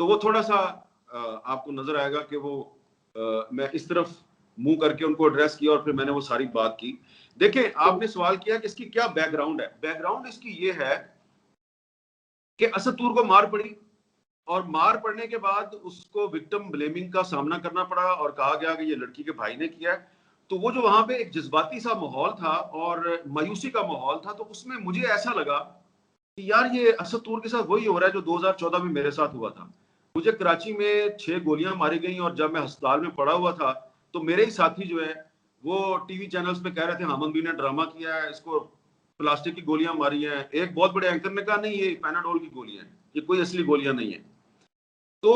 تو وہ تھوڑا سا آپ کو نظر آئے گا کہ وہ میں اس طرف منہ کر کے ان کو ایڈریس کیا اور پھر میں نے وہ ساری بات کی. دیکھیں آپ نے سوال کیا کہ اس کی کیا بیک گراؤنڈ ہے. بیک گراؤنڈ اس کی یہ ہے کہ اسد طور کو مار پڑی اور مار پڑنے کے بعد اس کو وکٹم بلیمنگ کا سامنا کرنا پڑا اور کہا گیا کہ یہ لڑکی کے بھائی نے کیا ہے. تو وہ جو وہاں پہ ایک جذباتی سا ماحول تھا اور مایوسی کا ماحول تھا, تو اس میں مجھے ایسا لگا کہ یار یہ اسد طور کے ساتھ وہی ہو رہا ہے جو 2014 میں میرے ساتھ ہوا تھا. مجھے کراچی میں 6 گولیاں ماری گئیں اور جب میں ہسپتال میں پڑا ہوا تھا تو میرے ہی ساتھی جو ہے وہ ٹی وی چینلز پہ کہہ رہے تھے حامد بھی نے ڈرامہ کیا ہے, اس کو پلاسٹک کی گولیاں ماری ہیں. ایک بہت بڑے اینکر نے کہا نہیں یہ پیناڈول کی گولیاں ہیں, یہ کوئی اصلی گولیاں نہیں ہیں. تو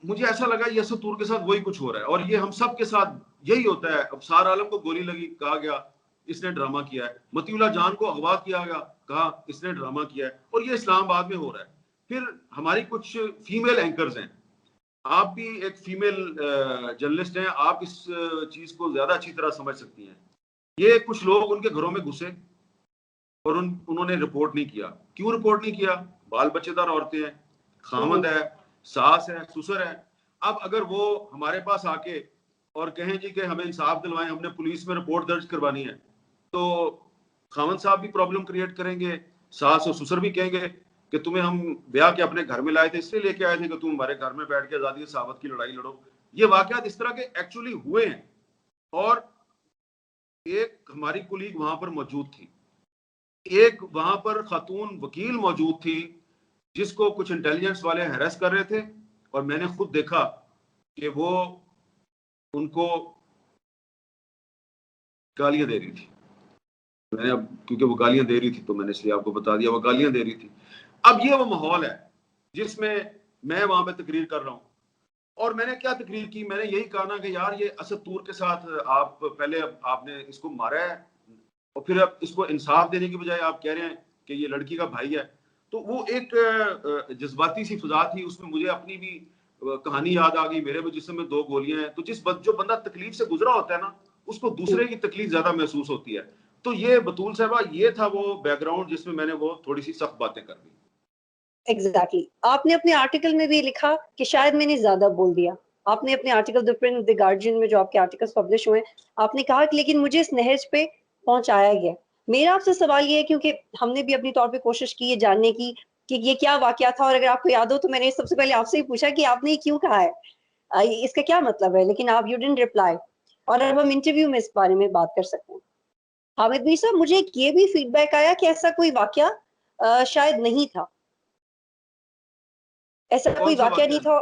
مجھے ایسا لگا یہ اسد طور کے ساتھ وہی کچھ ہو رہا ہے اور یہ ہم سب کے ساتھ یہی ہوتا ہے. اب سار عالم کو گولی لگی, کہا گیا اس نے ڈرامہ کیا ہے. مطیع اللہ جان کو اغوا کیا گیا, کہا اس نے ڈرامہ کیا ہے. اور یہ اسلام آباد میں ہو رہا ہے. پھر ہماری کچھ فیمیل اینکرز ہیں, آپ بھی ایک فیمیل جرنلسٹ ہیں, آپ اس چیز کو زیادہ اچھی طرح سمجھ سکتی ہیں. یہ کچھ لوگ ان کے گھروں میں گھسے اور انہوں نے رپورٹ نہیں کیا. کیوں رپورٹ نہیں کیا؟ بال بچے دار عورتیں ہیں, خامند ہے, ساس ہے, سسر ہے. اب اگر وہ ہمارے پاس آ کے اور کہیں جی کہ ہمیں انصاف دلوائیں, ہم نے پولیس میں رپورٹ درج کروانی ہے, تو خامند صاحب بھی پرابلم کریٹ کریں گے, ساس اور سسر بھی کہیں گے کہ تمہیں ہم بیاہ کے اپنے گھر میں لائے تھے, اس لیے لے کے آئے تھے کہ تم ہمارے گھر میں بیٹھ کے آزادی صحافت کی لڑائی لڑو. یہ واقعات اس طرح کے ایکچولی ہوئے ہیں. اور ایک ہماری کولیگ وہاں پر موجود تھی, ایک وہاں پر خاتون وکیل موجود تھی جس کو کچھ انٹیلیجنس والے ہیرس کر رہے تھے, اور میں نے خود دیکھا کہ وہ ان کو گالیاں دے رہی تھی. میں نے اب کیونکہ وہ گالیاں دے رہی تھی تو میں نے اس لیے آپ کو بتا دیا وہ گالیاں دے رہی تھی. اب یہ وہ ماحول ہے جس میں میں وہاں پہ تقریر کر رہا ہوں. اور میں نے کیا تقریر کی؟ میں نے یہی کہا نا کہ یار یہ اسد طور کے ساتھ آپ پہلے آپ نے اس کو مارا ہے اور پھر اب اس کو انصاف دینے کی بجائے آپ کہہ رہے ہیں کہ یہ لڑکی کا بھائی ہے. تو وہ ایک جذباتی سی فضا تھی, اس میں مجھے اپنی بھی کہانی یاد آ گئی. میرے بھی جسم میں 2 گولیاں ہیں. تو جو بندہ تکلیف سے گزرا ہوتا ہے نا, اس کو دوسرے کی تکلیف زیادہ محسوس ہوتی ہے. تو یہ بطول صاحبہ یہ تھا وہ بیک گراؤنڈ جس میں میں نے وہ تھوڑی سی سخت باتیں کر دی. ایگزیکٹلی. آپ نے اپنے آرٹیکل میں بھی لکھا کہ شاید میں نے زیادہ بول دیا. آپ نے اپنے آرٹیکل دی گارجین میں جو آپ کے آرٹیکلز پبلش ہوئے, آپ نے کہا کہ لیکن مجھے اس نہج پہ پہنچایا گیا. میرا آپ سے سوال یہ ہے, کیونکہ ہم نے بھی اپنی طور پہ کوشش کی ہے جاننے کی کہ یہ کیا واقعہ تھا, اور اگر آپ کو یاد ہو تو میں نے سب سے پہلے آپ سے ہی پوچھا کہ آپ نے یہ کیوں کہا ہے, اس کا کیا مطلب ہے, لیکن آپ یو ڈنٹ ریپلائی. اور اب ہم انٹرویو میں اس بارے میں بات کر سکتے ہیں. حامد میر صاحب, مجھے یہ بھی فیڈ بیک آیا کہ ایسا کوئی واقعہ شاید نہیں تھا, ایسا کوئی واقعہ نہیں تھا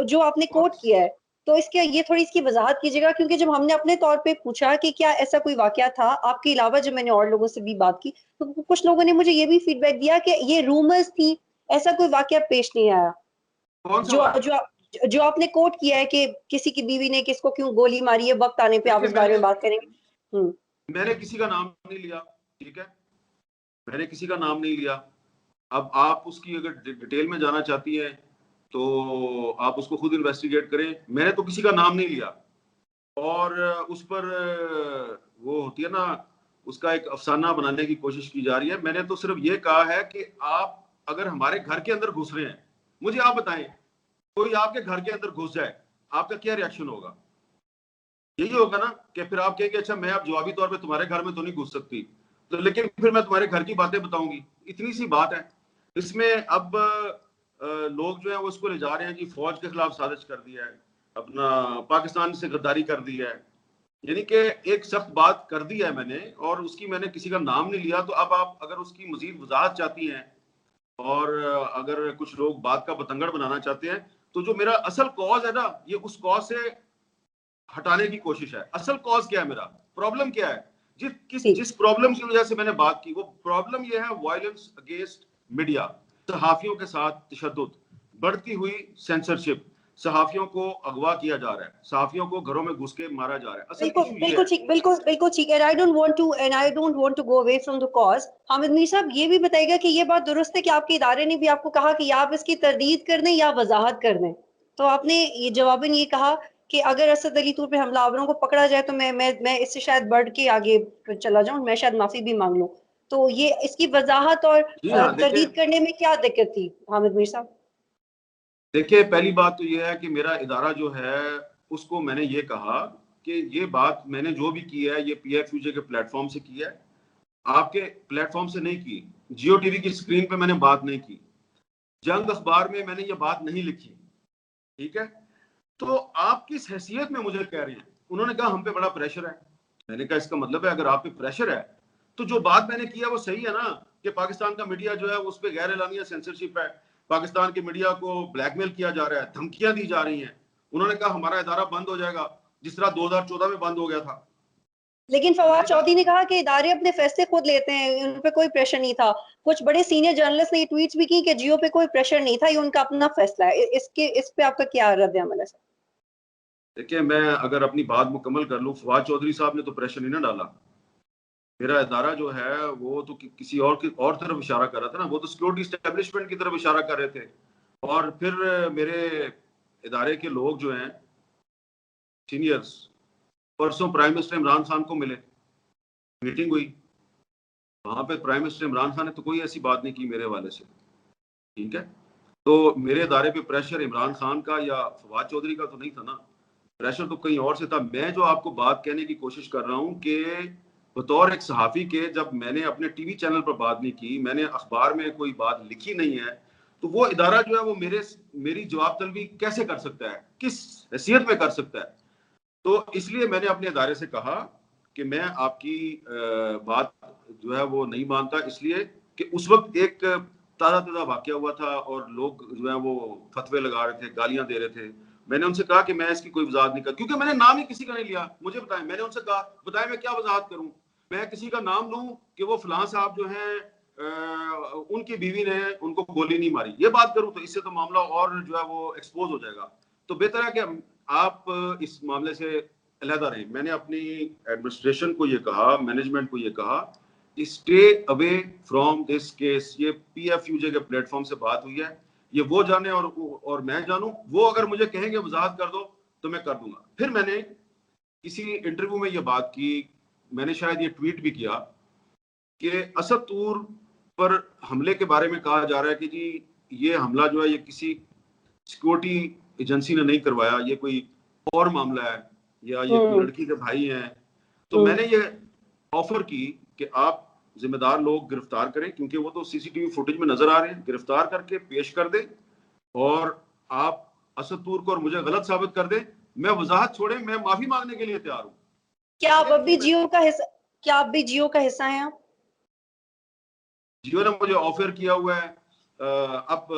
جو آپ نے کوٹ کیا ہے. تو اس کے یہ تھوڑی اس کی وضاحت کیجیے گا, کیونکہ جب ہم نے اپنے طور پہ پوچھا کہ کیا ایسا کوئی واقعہ تھا آپ کے علاوہ, جب میں نے اور لوگوں سے بھی بات کی تو کچھ لوگوں نے مجھے یہ بھی فیڈ بیک دیا کہ یہ رومرز تھی, ایسا کوئی واقعہ پیش نہیں آیا. جو آپ نے کوٹ کیا ہے کہ کسی کی بیوی نے کس کو کیوں گولی ماری ہے, وقت آنے پہ آپ اس بارے میں بات کریں گے. میں نے کسی کا نام نہیں لیا, ٹھیک ہے, میں نے کسی کا نام نہیں لیا. اب آپ اس کی اگر ڈیٹیل میں جانا چاہتی ہیں تو آپ اس کو خود انویسٹیگیٹ کریں. میں نے تو کسی کا نام نہیں لیا, اور اس پر وہ ہوتی ہے نا, اس کا ایک افسانہ بنانے کی کوشش کی جا رہی ہے. میں نے تو صرف یہ کہا ہے کہ آپ اگر ہمارے گھر کے اندر گھس رہے ہیں, مجھے آپ بتائیں کوئی آپ کے گھر کے اندر گھس جائے, آپ کا کیا ریاکشن ہوگا؟ یہی ہوگا نا کہ پھر آپ کہیں گے اچھا میں اب جوابی طور پہ تمہارے گھر میں تو نہیں گھس سکتی, تو لیکن پھر میں تمہارے گھر کی باتیں بتاؤں گی. اتنی سی بات ہے. اس میں اب لوگ جو ہیں وہ اس کو لے جا رہے ہیں جی فوج کے خلاف سازش کر دیا ہے, اپنا پاکستان سے غداری کر دی ہے. یعنی کہ ایک سخت بات کر دی ہے میں نے, اور اس کی میں نے کسی کا نام نہیں لیا. تو اب آپ اگر اس کی مزید وضاحت چاہتی ہیں اور اگر کچھ لوگ بات کا بتنگڑ بنانا چاہتے ہیں, تو جو میرا اصل کاز ہے نا, یہ اس کاز سے ہٹانے کی کوشش ہے. اصل کاز کیا ہے, میرا پرابلم کیا ہے, جس پرابلم کی وجہ سے میں نے بات کی, وہ پرابلم یہ ہے وائلنس اگینسٹ میڈیا, صحافیوں کے ساتھ تشدد, بڑھتی ہوئی سینسرشپ, صحافیوں کو اغوا کیا جا رہا ہے, صحافیوں کو گھروں میں گھس کے مارا جا رہا ہے. اصل ایشو یہ ہے. بالکل ٹھیک ہے. I don't want to go away from the cause. Hamid میر صاحب یہ بھی بتائیے گا کہ یہ بات درست ہے کہ آپ کے ادارے نے بھی آپ کو کہا کہ یا آپ اس کی تردید کر دیں یا وضاحت کر دیں, تو آپ نے یہ جواباً یہ کہا کہ اگر اسد علی طور پہ حملہ آوروں کو پکڑا جائے تو میں اس سے شاید بڑھ کے آگے چلا جاؤں, میں شاید معافی بھی مانگ لوں. تو یہ اس کی وضاحت اور تردید کرنے میں کیا دقت تھی حامد میر صاحب؟ دیکھیے پہلی بات تو یہ ہے کہ میرا ادارہ جو ہے اس کو میں نے یہ کہا کہ یہ بات میں نے جو بھی کی ہے یہ پی ایف یو جے کے پلیٹ فارم سے کی ہے, آپ کے پلیٹ فارم سے نہیں کی, جیو ٹی وی کی اسکرین پہ میں نے بات نہیں کی, جنگ اخبار میں میں نے یہ بات نہیں لکھی, ٹھیک ہے. تو آپ کس حیثیت میں مجھے کہہ رہے ہیں؟ انہوں نے کہا ہم پہ بڑا پریشر ہے. میں نے کہا اس کا مطلب ہے اگر آپ پہ پریشر ہے تو جو بات میں نے کیا وہ صحیح ہے نا, کہ پاکستان کا میڈیا جو ہے اس پہ غیر اعلانیہ سینسرشپ ہے, پاکستان کے میڈیا کو بلیک میل کیا جا رہا ہے, دھمکیاں دی جا رہی ہیں. انہوں نے کہا ہمارا ادارہ بند ہو جائے گا جس طرح 2014 میں بند ہو گیا تھا. لیکن فواد چودھری نے کہا کہ ادارے اپنے فیصلے خود لیتے ہیں, ان پہ کوئی پریشر نہیں تھا. کچھ بڑے سینئر جرنلسٹ نے یہ ٹویٹس بھی کی کہ جیو پہ کوئی پریشر نہیں تھا, یہ ان کا اپنا فیصلہ ہے. اس پہ آپ کا کیا رد عمل ہے سر؟ دیکھیں میں اگر اپنی بات مکمل کر لوں, فواد چودھری صاحب نے تو پریشر نہیں نہ ڈالا. میرا ادارہ جو ہے وہ تو کسی اور طرف اشارہ کر رہا تھا نا, وہ تو سیکورٹی اسٹیبلشمنٹ کی طرف اشارہ کر رہے تھے. اور پھر میرے ادارے کے لوگ جو ہیں سینئرز پرسوں پرائم منسٹر عمران خان کو ملے, میٹنگ ہوئی, وہاں پہ پرائم منسٹر عمران خان نے تو کوئی ایسی بات نہیں کی میرے حوالے سے, ٹھیک ہے. تو میرے ادارے پہ پریشر عمران خان کا یا فواد چودھری کا تو نہیں تھا نا, پریشر تو کہیں اور سے تھا. میں جو آپ کو بات کہنے کی کوشش کر رہا ہوں کہ بطور ایک صحافی کے جب میں نے اپنے ٹی وی چینل پر بات نہیں کی, میں نے اخبار میں کوئی بات لکھی نہیں ہے, تو وہ ادارہ جو ہے وہ میری جواب طلبی کیسے کر سکتا ہے, کس حیثیت میں کر سکتا ہے؟ تو اس لیے میں نے اپنے ادارے سے کہا کہ میں آپ کی بات جو ہے وہ نہیں مانتا, اس لیے کہ اس وقت ایک تازہ واقعہ ہوا تھا اور لوگ جو ہے وہ فتوے لگا رہے تھے, گالیاں دے رہے تھے. میں نے ان سے کہا کہ میں اس کی کوئی وضاحت نہیں کر, کیونکہ میں نے نام ہی کسی کا نہیں لیا. مجھے بتائیں, میں نے ان سے کہا بتائیں میں کیا وضاحت کروں, میں کسی کا نام لوں کہ وہ فلاں صاحب جو ہیں ان کی بیوی نے ان کو گولی نہیں ماری, یہ بات کروں تو اس سے تو معاملہ اور جو ہے وہ ایکسپوز ہو جائے گا. تو بہتر ہے کہ آپ اس معاملے سے علیحدہ رہیں. میں نے اپنی ایڈمنسٹریشن کو یہ کہا, مینجمنٹ کو یہ کہا stay away from this case. یہ پی ایف یو جے کے پلیٹ فارم سے بات ہوئی ہے, یہ وہ جانے اور میں جانوں. وہ اگر مجھے کہیں گے وضاحت کر دو تو میں کر دوں گا. پھر میں نے کسی انٹرویو میں یہ بات کی, میں نے شاید یہ ٹویٹ بھی کیا کہ اسد طور پر حملے کے بارے میں کہا جا رہا ہے کہ جی یہ حملہ جو ہے یہ کسی سیکورٹی ایجنسی نے نہیں کروایا, یہ کوئی اور معاملہ ہے, یا یہ کوئی لڑکی کے بھائی ہیں. تو میں نے یہ آفر کی کہ آپ ذمہ دار لوگ گرفتار کریں, کیونکہ وہ تو سی سی ٹی وی فوٹیج میں نظر آ رہے ہیں, گرفتار کر کے پیش کر دیں اور آپ اسد طور کو اور مجھے غلط ثابت کر دیں. میں وضاحت چھوڑیں, میں معافی مانگنے کے لیے تیار ہوں. کیا آپ اب بھی جیو کا حصہ, کیا آپ بھی جیو کا حصہ ہیں؟ آپ جیو نے مجھے آفر کیا ہوا ہے. اب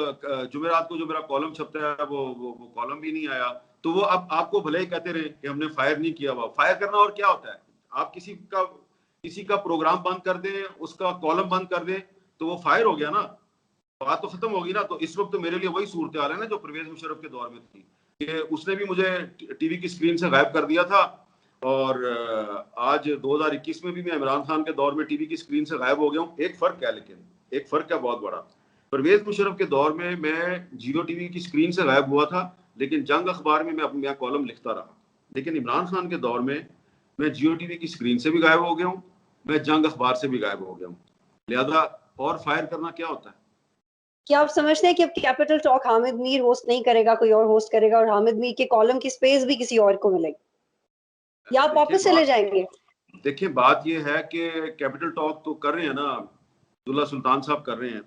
جمعرات کو جو میرا کالم چھپتا ہے وہ کالم بھی نہیں آیا. تو وہ اب آپ کو بھلے ہی کہتے رہے کہ ہم نے فائر نہیں کیا ہوا. فائر کرنا اور کیا ہوتا ہے؟ آپ کسی کا پروگرام بند کر دیں, اس کا کالم بند کر دیں تو وہ فائر ہو گیا نا, بات تو ختم ہوگی نا. تو اس وقت تو میرے لیے وہی صورتحال ہے نا جو پرویز مشرف کے دور میں تھی, کہ اس نے بھی مجھے ٹی وی کی اسکرین سے غائب کر دیا تھا, اور آج 2021 میں بھی میں عمران خان کے دور میں ٹی وی کی اسکرین سے غائب ہو گیا ہوں. ایک فرق ہے, لیکن ایک فرق ہے بہت بڑا. پرویز مشرف کے دور میں جیو ٹی وی کی اسکرین سے غائب ہوا تھا, لیکن جنگ اخبار میں اپنا کالم لکھتا رہا. لیکن عمران خان کے دور میں جیو ٹی وی کی اسکرین سے بھی غائب ہو گیا ہوں, میں جنگ اخبار سے بھی غائب ہو گیا ہوں. لہذا اور فائر کرنا کیا ہوتا ہے؟ کیا آپ سمجھتے ہیں کہ اب کیپٹل ٹاک حامد میر ہوسٹ نہیں کرے گا, کوئی اور ہوسٹ کرے گا, اور حامد میر کے کالم کی سپیس بھی کسی اور کو ملے گی, یا آپ واپس چلے جائیں گے؟ دیکھیں بات یہ ہے کہ کیپٹل ٹاک تو کر رہے ہیں نا, عبداللہ سلطان صاحب کر رہے ہیں,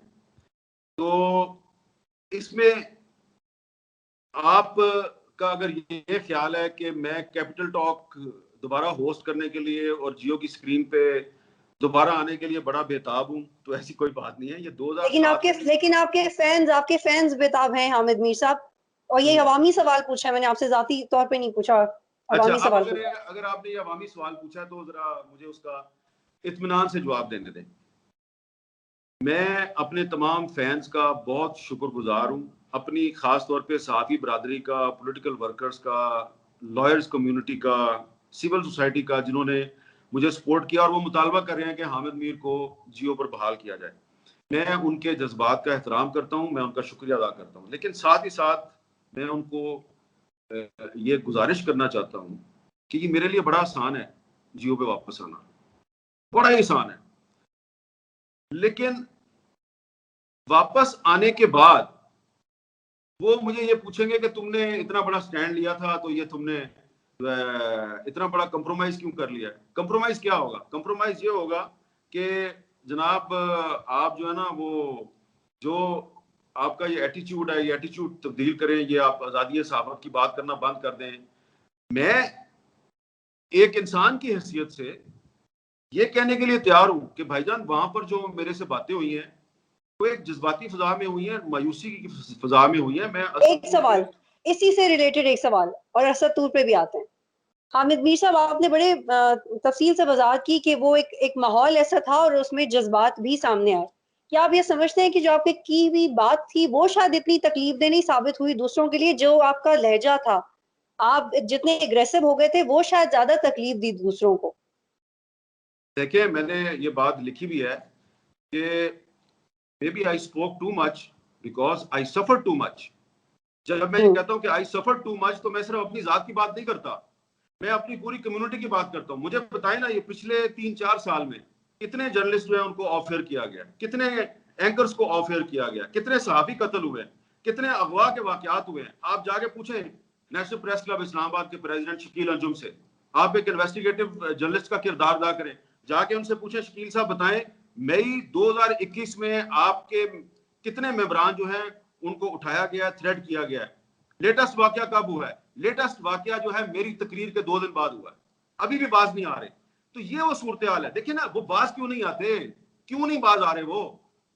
تو اس میں آپ کا اگر یہ خیال ہے کہ میں کیپٹل ٹاک دوبارہ ہوسٹ کرنے کے لیے اور جیو کی اسکرین پہ دوبارہ آنے کے لیے بڑا بےتاب ہوں, تو ایسی کوئی بات نہیں ہے. یہ 2007 لیکن آپ کے فینز بےتاب ہیں حامد میر صاحب, اور یہ عوامی سوال پوچھا ہے میں نے, آپ سے ذاتی طور پہ نہیں پوچھا, اچھا, عوامی اب سوال پوچھا. اگر آپ نے یہ عوامی سوال پوچھا تو ذرا مجھے اس کا اطمینان سے جواب دینے دیں. میں اپنے تمام فینز کا بہت شکر گزار ہوں, اپنی خاص طور پہ صحافی برادری کا, پولیٹیکل ورکرز کا, لائرز کمیونٹی کا, سول سوسائٹی کا, جنہوں نے مجھے سپورٹ کیا اور وہ مطالبہ کر رہے ہیں کہ حامد میر کو جیو پر بحال کیا جائے. میں ان کے جذبات کا احترام کرتا ہوں, میں ان کا شکریہ ادا کرتا ہوں, لیکن ساتھ ہی ساتھ میں ان کو یہ گزارش کرنا چاہتا ہوں کہ یہ میرے لیے بڑا آسان ہے جیو پہ واپس آنا, بڑا ہی آسان ہے. لیکن واپس آنے کے بعد وہ مجھے یہ پوچھیں گے کہ تم نے اتنا بڑا سٹینڈ لیا تھا تو یہ تم نے اتنا بڑا کمپرومائز کیوں کر لیا ہے. کمپرومائز کیا ہوگا؟ کمپرومائز یہ ہوگا کہ جناب آپ جو ہے نا وہ جو آپ کا یہ ایٹیچیوڈ ہے یہ ایٹیچیوڈ تبدیل کریں, یہ آپ آزادی صحافت کی بات کرنا بند کر دیں. میں ایک انسان کی حیثیت سے یہ کہنے کے لیے تیار ہوں کہ بھائی جان وہاں پر جو میرے سے باتیں ہوئی ہیں وہ ایک جذباتی فضا میں ہوئی ہیں, مایوسی کی فضا میں ہوئی ہیں. میں ایک سوال اسی سے ریلیٹڈ, ایک سوال اور اسد طور پہ بھی آتے ہیں. حامد میر صاحب, آپ نے بڑے تفصیل سے وضاحت کی کہ وہ ایک ماحول ایسا تھا اور اس میں جذبات بھی سامنے آئے. کیا آپ یہ سمجھتے ہیں کہ جو آپ کی ہوئی بات تھی وہ شاید اتنی تکلیف دہ نہیں ثابت ہوئی دوسروں کے لیے, جو آپ کا لہجہ تھا, آپ جتنے اگریسو ہو گئے تھے وہ شاید زیادہ تکلیف دی دوسروں کو؟ دیکھیں میں نے یہ بات لکھی بھی ہے کہ maybe I spoke too much because I suffered too much. جب میں یہ کہتا ہوں کہ I suffered too much تو میں صرف اپنی ذات کی بات نہیں کرتا, میں اپنی پوری کمیونٹی کی بات کرتا ہوں. مجھے بتائیں نا یہ پچھلے 3-4 سال میں کتنے جرنلسٹ جو ہیں ان کو آف ایئر کیا گیا, کتنے اینکرز کو آف ایئر کیا گیا, کتنے صحافی قتل ہوئے, کتنے اغوا کے واقعات ہوئے ہیں. آپ جا کے پوچھیں نیشنل پریس کلب اسلام آباد کے پریزیڈنٹ شکیل انجم سے, آپ ایک انویسٹیگیٹو جرنلسٹ کا کردار ادا کریں, جا کے ان سے پوچھیں شکیل صاحب بتائیں مئی 2021 میں آپ کے کتنے ممبران جو ہیں ان کو اٹھایا گیا, تھریٹ کیا گیا ہے. لیٹسٹ واقعہ کب ہوا ہے؟ لیٹسٹ واقعہ جو ہے میری تقریر کے 2 دن بعد ہوا ہے, ابھی بھی باز نہیں آ رہے. تو یہ وہ صورتحال ہے. دیکھیں نا وہ باز کیوں نہیں آتے, کیوں نہیں باز آ رہے وہ؟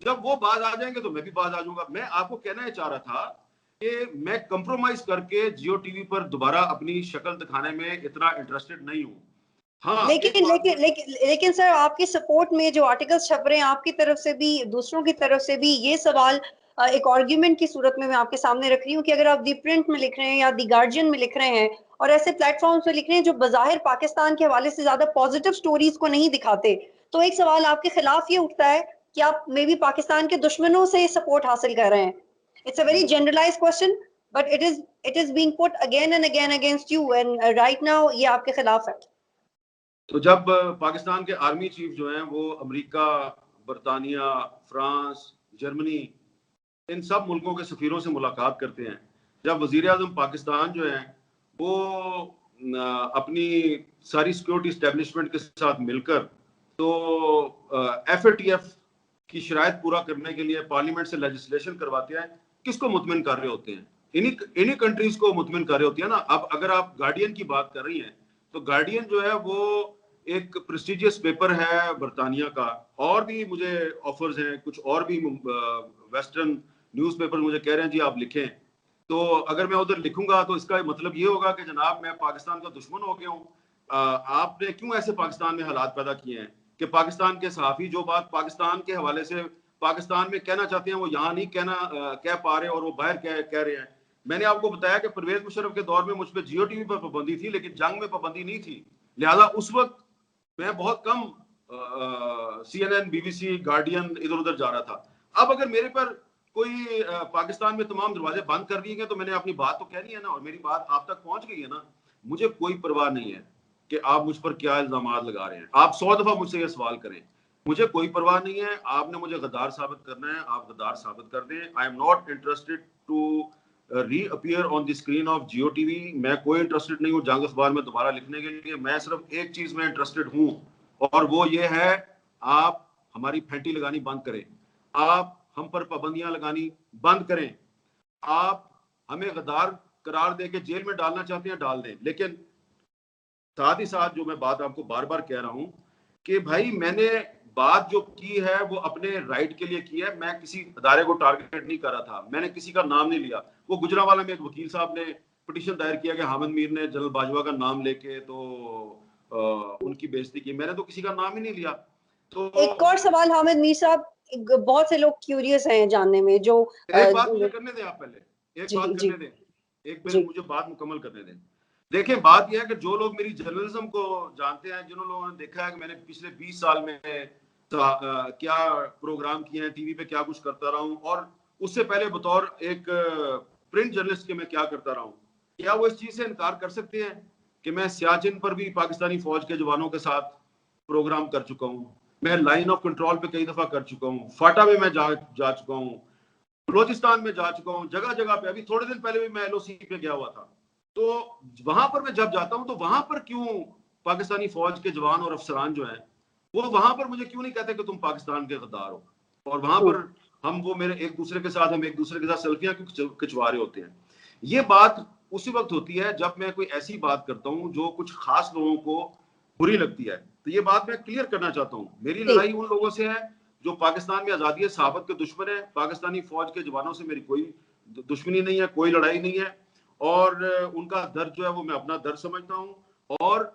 جب وہ باز آ جائیں گے تو میں بھی باز آ جاؤں گا. میں آپ کو کہنا یہ چاہ رہا تھا کہ میں کمپرومائز کر کے جیو ٹی وی پر دوبارہ اپنی شکل دکھانے میں اتنا انٹرسٹڈ نہیں ہوں. ہاں لیکن سر آپ کی سپورٹ میں جو آرٹیکلز چھپ رہے ہیں آپ کی طرف سے بھی دوسروں کی طرف سے بھی, یہ سوال ایک آرگیومنٹ کی صورت میں آپ کے سامنے رکھ رہی ہوں کہ اگر آپ دی پرنٹ میں لکھ رہے ہیں یا دی گارجین میں لکھ رہے ہیں اور ایسے پلیٹ فارمز پہ لکھ رہے ہیں جو بظاہر پاکستان کے حوالے سے زیادہ پازیٹیو سٹوریز کو نہیں دکھاتے, تو ایک سوال آپ کے خلاف یہ اٹھتا ہے کہ آپ مے بی پاکستان کے دشمنوں سے سپورٹ حاصل کر رہے ہیں. It's a very generalise question but it is being put again and again against you and right now یہ آپ کے خلاف ہے. تو جب پاکستان کے آرمی چیف جو ہیں وہ امریکہ, برطانیہ, فرانس, جرمنی, ان سب ملکوں کے سفیروں سے ملاقات کرتے ہیں, جب وزیر اعظم پاکستان جو ہیں وہ اپنی ساری سیکورٹی اسٹیبلشمنٹ کے ساتھ مل کر تو ایف اے ٹی ایف کی شرائط پورا کرنے کے لیے پارلیمنٹ سے لیجسلیشن کرواتے ہیں, کس کو مطمئن کر رہے ہوتے ہیں؟ انہی کنٹریز کو مطمئن کر رہے ہوتے ہیں نا. اب اگر آپ گارڈین کی بات کر رہی ہیں تو گارڈین جو ہے وہ ایک پریسٹیجیس پیپر ہے برطانیہ کا, اور بھی مجھے آفرز ہیں, کچھ اور بھی ویسٹرن نیوز پیپر مجھے کہہ رہے ہیں جی آپ لکھیں. تو اگر میں ادھر لکھوں گا تو اس کا مطلب یہ ہوگا کہ جناب میں پاکستان کا دشمن ہو گیا ہوں. آپ نے کیوں ایسے پاکستان میں حالات پیدا کیے ہیں کہ پاکستان کے صحافی جو بات پاکستان کے حوالے سے پاکستان میں کہنا چاہتے ہیں وہ یہاں نہیں کہہ پا رہے اور وہ باہر کہہ رہے ہیں. میں نے آپ کو بتایا کہ پرویز مشرف کے دور میں مجھ پہ جیو ٹی وی پر پابندی تھی لیکن جنگ میں پابندی نہیں تھی, لہذا اس وقت میں بہت کم C N N, B B C, Guardian ادھر ادھر جا رہا تھا. اب اگر میرے پر کوئی پاکستان میں تمام دروازے بند کر دیے گئے تو میں نے اپنی بات تو کہنی ہے نا, اور میری بات آپ تک پہنچ گئی ہے نا. مجھے کوئی پرواہ نہیں ہے کہ آپ مجھ پر کیا الزامات لگا رہے ہیں, آپ 100 دفعہ مجھ سے یہ سوال کریں, مجھے کوئی پرواہ نہیں ہے. آپ نے مجھے غدار ثابت کرنا ہے, آپ غدار ثابت کر دیں. I am not interested to reappear on the screen of Geo T V. میں کوئی انٹرسٹڈ نہیں ہوں جنگ اخبار میں دوبارہ لکھنے کے لیے. میں صرف ایک چیز میں انٹرسٹڈ ہوں اور وہ یہ ہے آپ ہماری پھینٹی لگانی بند کریں, آپ ہم پر پابندیاں لگانی بند کریں, آپ ہمیں غدار قرار دے کے جیل میں ڈالنا چاہتے ہیں ڈال دیں. لیکن ساتھ ہی ساتھ جو میں بات آپ کو بار بار کہہ رہا ہوں کہ بھائی میں نے بات جو کی ہے وہ اپنے رائٹ کے لیے کی ہے, میں کسی ادارے کو ٹارگیٹ نہیں کر رہا تھا, میں نے کسی کا نام نہیں لیا. وہ گجرانوالہ میں ایک وکیل صاحب نے پٹیشن دائر کیا کہ حامد میر نے جنرل باجوہ کا نام لے کے تو ان کی بےعزتی کی, میں نے تو کسی کا نام ہی نہیں لیا. تو ایک اور سوال حامد میر صاحب, بہت سے لوگ کیوریس ہیں جاننے میں, جو ایک بات مجھے کرنے دیں, آپ پہلے ایک بات کرنے دیں, ایک پہلے مجھے بات مکمل کرنے دیں. دیکھیں بات یہ ہے کہ جو لوگ میری جرنلزم کو جانتے ہیں, جنہوں لوگوں نے دیکھا ہے کہ میں نے پچھلے 20 سال میں کیا پروگرام کیے ہیں ٹی وی پہ, کیا کچھ کرتا رہا ہوں, اور اس سے پہلے بطور ایک پرنٹ جرنلسٹ کے میں کیا کرتا رہا ہوں, کیا وہ اس چیز سے انکار کر سکتے ہیں کہ میں سیاچن پر بھی پاکستانی فوج کے جوانوں کے ساتھ پروگرام کر چکا ہوں, میں لائن آف کنٹرول پہ کئی دفعہ کر چکا ہوں, فاٹا میں جا چکا ہوں, بلوچستان میں جا چکا ہوں, جگہ جگہ پہ. ابھی تھوڑے دن پہلے بھی میں LOC پہ گیا ہوا تھا. تو وہاں پر میں جب جاتا ہوں تو وہاں پر کیوں پاکستانی فوج کے جوان اور افسران جو ہیں وہ وہاں پر مجھے کیوں نہیں کہتے کہ تم پاکستان کے غدار ہو, اور وہاں پر ہم وہ میرے ایک دوسرے کے ساتھ سیلفیاں کیوں کھچوا رہے ہوتے ہیں. یہ بات اسی وقت ہوتی ہے جب میں کوئی ایسی بات کرتا ہوں جو کچھ خاص لوگوں کو بری لگتی ہے. تو یہ بات میں کلیئر کرنا چاہتا ہوں, میری لڑائی ان لوگوں سے ہے جو پاکستان میں آزادی صحافت کے دشمن ہیں. پاکستانی فوج کے جوانوں سے میری کوئی دشمنی نہیں ہے, کوئی لڑائی نہیں ہے, اور ان کا درد جو ہے وہ میں اپنا درد سمجھتا ہوں. اور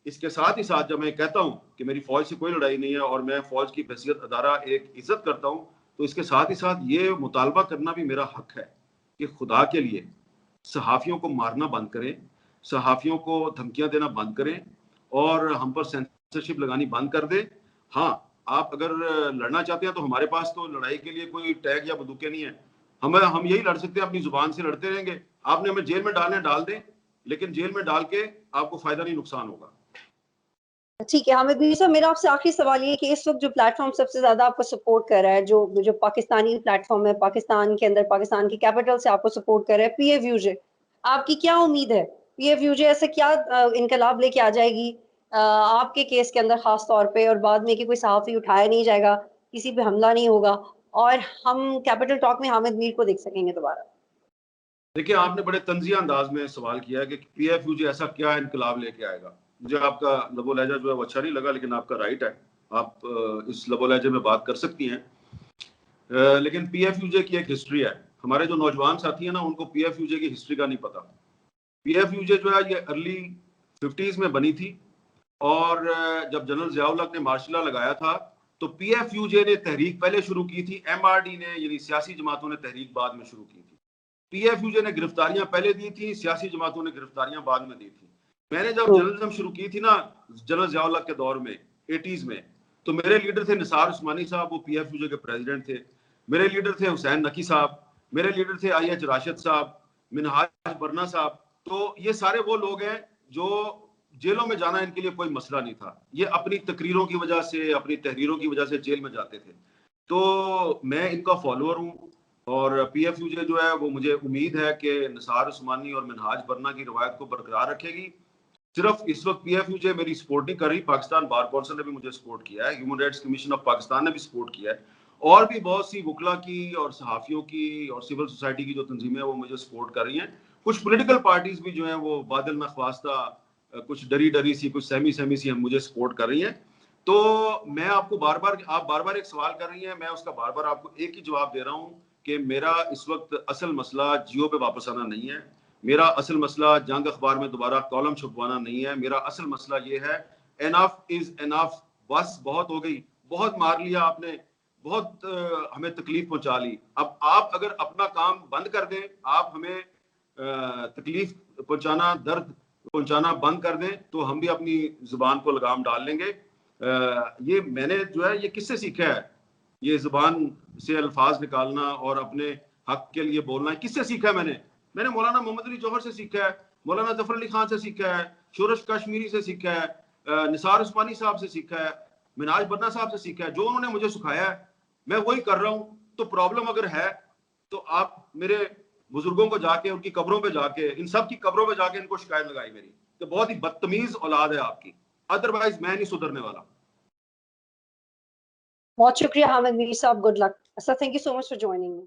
اس کے ساتھ ہی ساتھ جب میں کہتا ہوں کہ میری فوج سے کوئی لڑائی نہیں ہے اور میں فوج کی حیثیت ادارہ ایک عزت کرتا ہوں, تو اس کے ساتھ ہی ساتھ یہ مطالبہ کرنا بھی میرا حق ہے کہ خدا کے لیے صحافیوں کو مارنا بند کریں, صحافیوں کو دھمکیاں دینا بند کریں, اور ہم پر سینسرشپ لگانی بند کر دیں. ہاں, آپ اگر لڑنا چاہتے ہیں تو ہمارے پاس تو لڑائی کے لیے کوئی ٹیگ یا بندوقیں نہیں ہیں. ہم یہی لڑ سکتے ہیں, اپنی زبان سے لڑتے رہیں گے. آپ نے ہمیں جیل میں ڈالنا ہے ڈال دیں, لیکن جیل میں ڈال کے آپ کو فائدہ نہیں, نقصان ہوگا. ٹھیک ہے حامد میر صاحب, میرا آپ سے آخری سوال یہ ہے کہ اس وقت جو پلیٹ فارم سب سے زیادہ آپ کو سپورٹ کر رہا ہے, جو پاکستانی پلیٹ فارم ہے, پاکستان کے اندر پاکستان کی کیپٹل سے آپ کو سپورٹ کر رہا ہے, PFUJ, آپ کی کیا امید ہے؟ PFUJ ایسے کیا انقلاب لے کے آ جائے گی آپ کے کیس کے اندر خاص طور پہ, اور بعد میں کہ کوئی صحافی اٹھایا نہیں جائے گا, کسی پہ حملہ نہیں ہوگا, اور ہم کیپٹل ٹاک میں حامد میر کو دیکھ سکیں گے دوبارہ؟ دیکھیں, آپ نے بڑے طنزیہ انداز میں سوال کیا ہے کہ PFUJ ایسا کیا انقلاب لے کے آئے گا. مجھے آپ کا لب و لہجہ جو ہے وہ اچھا نہیں لگا, لیکن آپ کا رائٹ ہے, آپ اس لب و لہجے میں بات کر سکتی ہیں. لیکن PFUJ کی ایک ہسٹری ہے. ہمارے جو نوجوان ساتھی ہیں نا, ان کو PFUJ کی ہسٹری کا نہیں پتا. PFUJ جو ہے یہ ارلی 50s میں بنی تھی, اور جب جنرل ضیاء الحق نے مارشل لا لگایا تھا تو PFUJ نے تحریک پہلے شروع کی تھی, MRD نے یعنی سیاسی جماعتوں نے تحریک بعد میں شروع کی تھی. PFUJ نے گرفتاریاں پہلے دی تھی, سیاسی جماعتوں نے گرفتاریاں بعد میں دی تھی. میں نے جب جرنلزم شروع کی تھی نا جنرل ضیاء الحق کے دور میں 80s میں, تو میرے لیڈر تھے نثار عثمانی صاحب, وہ PFUJ کے پریزیڈنٹ تھے. میرے لیڈر تھے حسین نقی صاحب, میرے لیڈر تھے IH راشد صاحب, منہاج برنا صاحب. تو یہ سارے وہ لوگ ہیں جو جیلوں میں جانا ان کے لیے کوئی مسئلہ نہیں تھا. یہ اپنی تقریروں کی وجہ سے, اپنی تحریروں کی وجہ سے جیل میں جاتے تھے. تو میں ان کا فالوور ہوں, اور PFUJ جو ہے وہ مجھے امید ہے کہ نثار عثمانی اور منہاج برنا کی روایت کو برقرار رکھے گی. صرف اس وقت PFUJ میری سپورٹ نہیں کر رہی, پاکستان بار کونسل نے بھی مجھے سپورٹ کیا ہے, human rights commission of Pakistan نے بھی سپورٹ کیا ہے, اور بھی بہت سی وکلا کی اور صحافیوں کی اور سول سوسائٹی کی جو تنظیمیں ہیں وہ مجھے سپورٹ کر رہی ہیں. کچھ پولیٹیکل پارٹیز بھی جو ہیں وہ بادل نہ خواستہ, کچھ ڈری سی, کچھ سہمی سی ہم مجھے سپورٹ کر رہی ہیں. تو میں آپ کو آپ بار بار ایک سوال کر رہی ہیں, میں اس کا بار بار آپ کو ایک ہی جواب دے رہا ہوں کہ میرا اس وقت اصل مسئلہ جیو پہ واپس آنا نہیں ہے. میرا اصل مسئلہ جنگ اخبار میں دوبارہ کالم چھپوانا نہیں ہے. میرا اصل مسئلہ یہ ہے انف از انف, بس بہت ہو گئی, بہت مار لیا آپ نے, بہت ہمیں تکلیف پہنچا لی. اب آپ اگر اپنا کام بند کر دیں, آپ ہمیں تکلیف پہنچانا, درد پہنچانا بند کر دیں, تو ہم بھی اپنی زبان کو لگام ڈال لیں گے. یہ میں نے جو ہے یہ کس سے سیکھا ہے, یہ زبان سے الفاظ نکالنا اور اپنے حق کے لیے بولنا ہے, کس سے سیکھا ہے؟ میں نے مولانا محمد علی جوہر سے سیکھا ہے, مولانا ظفر علی خان سے سیکھا ہے, شورش کشمیری سے سیکھا ہے, نثار عثمانی صاحب سے سیکھا ہے, منہاج برنا صاحب سے سیکھا ہے. جو انہوں نے مجھے سکھایا ہے میں وہی کر رہا ہوں. تو پرابلم اگر ہے تو آپ میرے بزرگوں کو جا کے ان کی قبروں پہ جا کے, ان سب کی قبروں پہ جا کے ان کو شکایت لگائی میری, کہ بہت ہی بدتمیز اولاد ہے آپ کی, ادروائز میں نہیں سدھرنے والا. بہت شکریہ حامد میر صاحب, good luck sir, thank you so much for joining.